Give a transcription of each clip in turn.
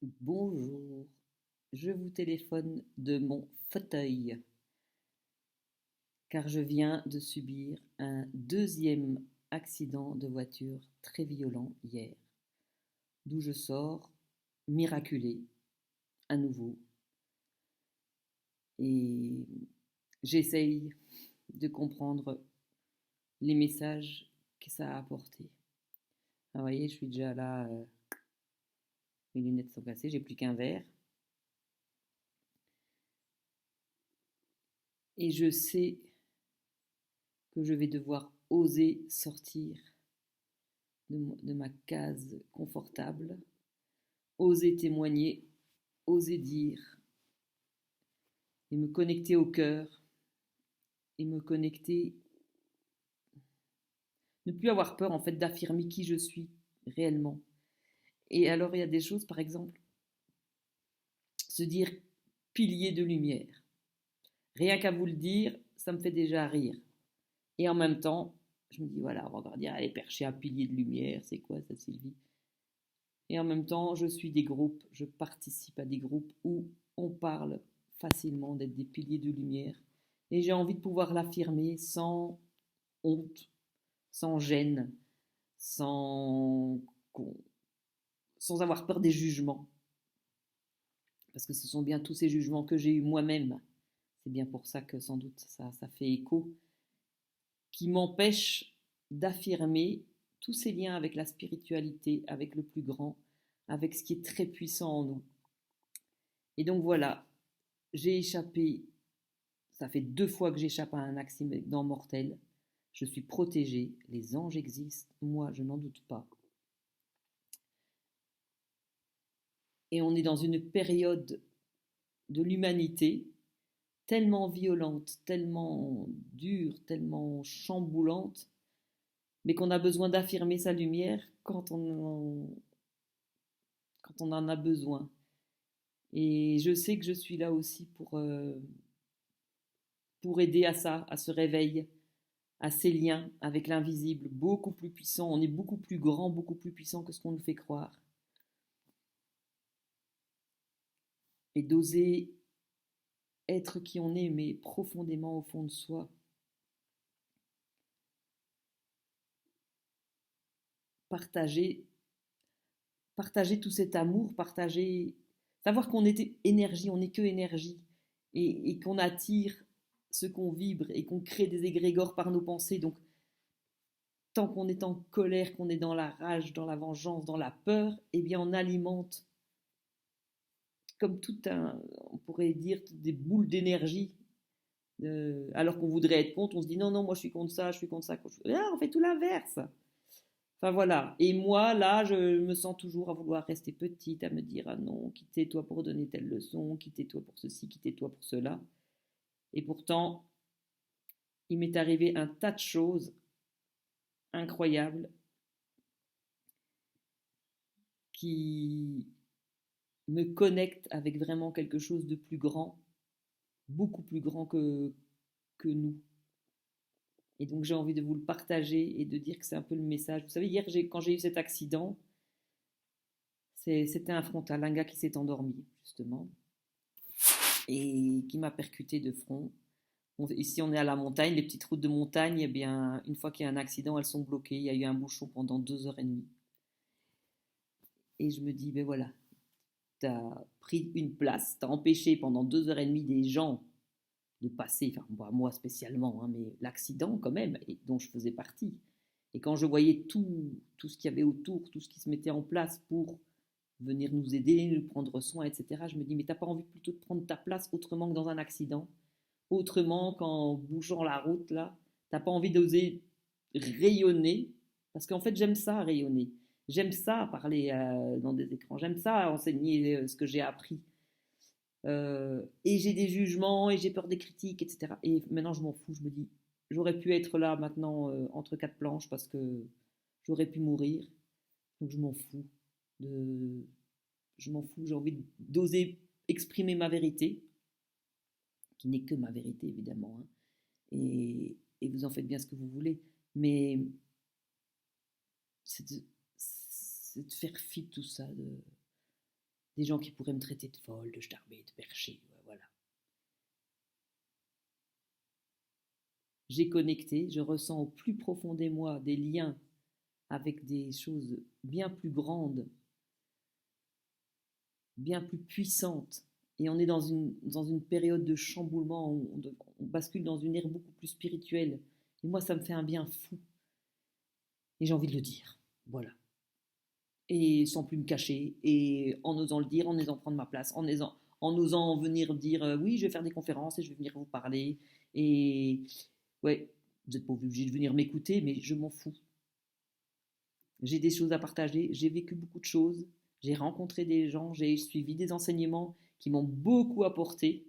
Bonjour, je vous téléphone de mon fauteuil car je viens de subir un deuxième accident de voiture très violent hier, d'où je sors miraculé à nouveau et j'essaye de comprendre les messages que ça a apporté. Ah, vous voyez, je suis déjà là, mes lunettes sont cassées, j'ai plus qu'un verre et je sais que je vais devoir oser sortir de ma case confortable, oser témoigner, oser dire, et me connecter au cœur, et me connecter, ne plus avoir peur en fait d'affirmer qui je suis réellement. Et alors il y a des choses, par exemple, se dire pilier de lumière. Rien qu'à vous le dire, ça me fait déjà rire. Et en même temps, je me dis, voilà, on va encore dire, elle est perchée à pilier de lumière, c'est quoi ça, Sylvie? Et en même temps, je suis des groupes, je participe à des groupes où on parle facilement d'être des piliers de lumière. Et j'ai envie de pouvoir l'affirmer sans honte, sans gêne, sans, sans avoir peur des jugements. Parce que ce sont bien tous ces jugements que j'ai eus moi-même. C'est bien pour ça que sans doute ça fait écho, qui m'empêchent d'affirmer tous ces liens avec la spiritualité, avec le plus grand, avec ce qui est très puissant en nous. Et donc voilà, j'ai échappé, ça fait 2 fois que j'échappe à un accident mortel. Je suis protégée, les anges existent, moi je n'en doute pas. Et on est dans une période de l'humanité tellement violente, tellement dure, tellement chamboulante, mais qu'on a besoin d'affirmer sa lumière quand on en a besoin. Et je sais que je suis là aussi pour aider à ça, à ce réveil, à ces liens avec l'invisible, beaucoup plus puissant. On est beaucoup plus grand, beaucoup plus puissant que ce qu'on nous fait croire. Et d'oser être qui on est, mais profondément au fond de soi. Partager, partager tout cet amour, partager, savoir qu'on est énergie, on n'est que énergie, et qu'on attire ce qu'on vibre, et qu'on crée des égrégores par nos pensées. Donc, tant qu'on est en colère, qu'on est dans la rage, dans la vengeance, dans la peur, eh bien, on alimente comme on pourrait dire, des boules d'énergie. Alors qu'on voudrait être contre, on se dit non, non, moi je suis contre ça, je suis contre ça. Ah, on fait tout l'inverse. Enfin voilà. Et moi, là, je me sens toujours à vouloir rester petite, à me dire ah non, quittez-toi pour donner telle leçon, quittez-toi pour ceci, quittez-toi pour cela. Et pourtant, il m'est arrivé un tas de choses incroyables qui me connectent avec vraiment quelque chose de plus grand, beaucoup plus grand que nous. Et donc j'ai envie de vous le partager et de dire que c'est un peu le message. Vous savez, hier, quand j'ai eu cet accident, c'était un frontal, un gars qui s'est endormi, justement, et qui m'a percuté de front. Ici, on est à la montagne, les petites routes de montagne, eh bien, une fois qu'il y a un accident, elles sont bloquées. Il y a eu un bouchon pendant 2 heures et demie. Et je me dis, ben voilà, tu as pris une place, tu as empêché pendant 2 heures et demie des gens de passer, enfin moi spécialement, hein, mais l'accident quand même, et dont je faisais partie. Et quand je voyais tout ce qu'il y avait autour, tout ce qui se mettait en place pour venir nous aider, nous prendre soin, etc., je me dis, mais t'as pas envie plutôt de prendre ta place autrement que dans un accident, autrement qu'en bougeant la route, là, t'as pas envie d'oser rayonner, parce qu'en fait j'aime ça rayonner, j'aime ça parler dans des écrans, j'aime ça enseigner ce que j'ai appris. Et j'ai des jugements et j'ai peur des critiques, etc. Et maintenant, je m'en fous. Je me dis, j'aurais pu être là maintenant entre quatre planches parce que j'aurais pu mourir. Donc, je m'en fous. De... Je m'en fous. J'ai envie d'oser exprimer ma vérité, qui n'est que ma vérité, évidemment. Hein. Et vous en faites bien ce que vous voulez. Mais c'est de faire fi de tout ça, Des gens qui pourraient me traiter de folle, de starbée, de perché, voilà. J'ai connecté, je ressens au plus profond de moi des liens avec des choses bien plus grandes, bien plus puissantes. Et on est dans une période de chamboulement, où on bascule dans une ère beaucoup plus spirituelle. Et moi, ça me fait un bien fou. Et j'ai envie de le dire. Voilà. Et sans plus me cacher, et en osant le dire, en osant prendre ma place, en osant venir dire oui, je vais faire des conférences et je vais venir vous parler. Et ouais, vous n'êtes pas obligé de venir m'écouter, mais je m'en fous. J'ai des choses à partager, j'ai vécu beaucoup de choses, j'ai rencontré des gens, j'ai suivi des enseignements qui m'ont beaucoup apporté,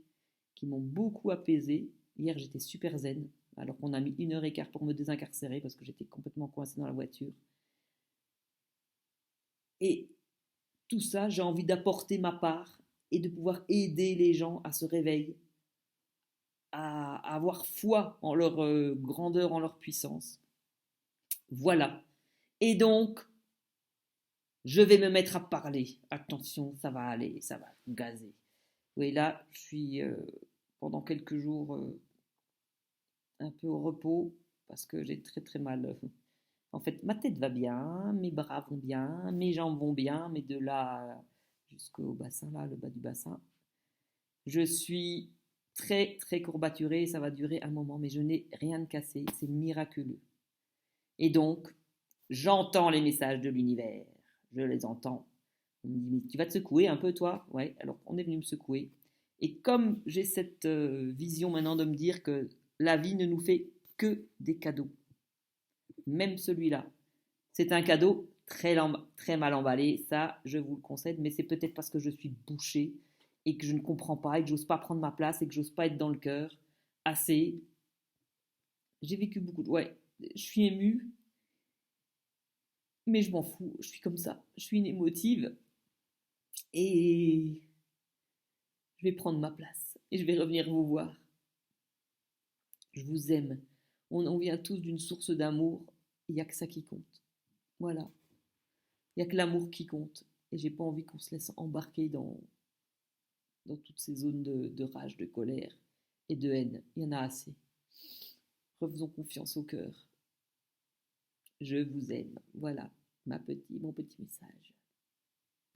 qui m'ont beaucoup apaisé. Hier, j'étais super zen, alors qu'on a mis 1 heure et quart pour me désincarcérer parce que j'étais complètement coincée dans la voiture. Et tout ça, j'ai envie d'apporter ma part et de pouvoir aider les gens à se réveiller, à avoir foi en leur grandeur, en leur puissance. Voilà. Et donc, je vais me mettre à parler. Attention, ça va aller, ça va gazer. Oui, là, je suis pendant quelques jours un peu au repos parce que j'ai très très mal. En fait, ma tête va bien, mes bras vont bien, mes jambes vont bien, mais de là jusqu'au bassin, là, le bas du bassin, je suis très très courbaturée et ça va durer un moment, mais je n'ai rien de cassé, c'est miraculeux. Et donc, j'entends les messages de l'univers, je les entends. On me dit, mais tu vas te secouer un peu, toi? Ouais, alors on est venu me secouer. Et comme j'ai cette vision maintenant de me dire que la vie ne nous fait que des cadeaux, même celui-là, c'est un cadeau très mal emballé, ça je vous le concède, mais c'est peut-être parce que je suis bouchée et que je ne comprends pas et que j'ose pas prendre ma place et que j'ose pas être dans le cœur assez. J'ai vécu beaucoup de... Ouais, je suis émue, mais je m'en fous, je suis comme ça, je suis une émotive et je vais prendre ma place et je vais revenir vous voir. Je vous aime. On vient tous d'une source d'amour, il n'y a que ça qui compte. Voilà, il n'y a que l'amour qui compte. Et j'ai pas envie qu'on se laisse embarquer dans toutes ces zones de rage, de colère et de haine. Il y en a assez. Refaisons confiance au cœur. Je vous aime. Voilà mon petit message.